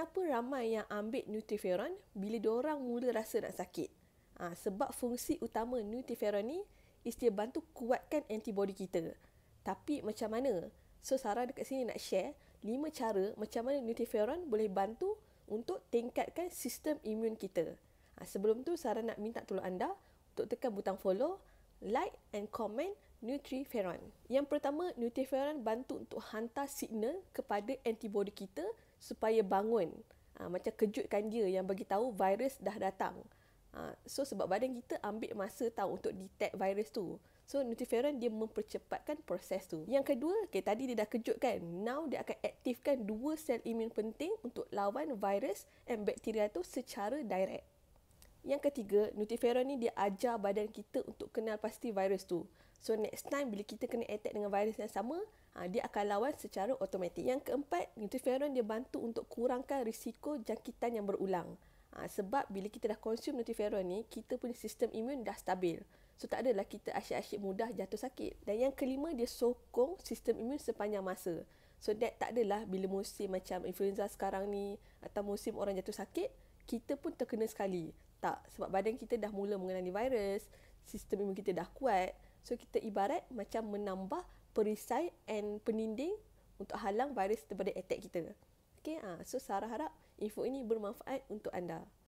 Kenapa ramai yang ambil Nutriferon bila diorang mula rasa nak sakit? Sebab fungsi utama Nutriferon ni is dia bantu kuatkan antibody kita. Tapi macam mana? So Sarah dekat sini nak share 5 cara macam mana Nutriferon boleh bantu untuk tingkatkan sistem imun kita. Sebelum tu Sarah nak minta tolong anda untuk tekan butang follow, like and comment Nutriferon. Yang pertama, Nutriferon bantu untuk hantar signal kepada antibody kita supaya bangun. Macam kejutkan dia yang bagi tahu virus dah datang. So sebab badan kita ambil masa tahu untuk detect virus tu. So Nutriferon dia mempercepatkan proses tu. Yang kedua, tadi dia dah kejutkan. Now dia akan aktifkan 2 sel imun penting untuk lawan virus dan bakteria tu secara direct. Yang ketiga, Nutriferon ni dia ajar badan kita untuk kenal pasti virus tu. So next time bila kita kena attack dengan virus yang sama, dia akan lawan secara automatik. Yang keempat, Nutriferon dia bantu untuk kurangkan risiko jangkitan yang berulang. Sebab bila kita dah consume Nutriferon ni, kita punya sistem imun dah stabil. So tak adalah kita asyik-asyik mudah jatuh sakit. Dan yang kelima, dia sokong sistem imun sepanjang masa. So that tak adalah bila musim macam influenza sekarang ni atau musim orang jatuh sakit, kita pun terkena sekali. Tak, sebab badan kita dah mula mengenali virus, sistem imun kita dah kuat. So kita ibarat macam menambah perisai and peninding untuk halang virus daripada attack kita. Okay, so Sarah harap info ini bermanfaat untuk anda.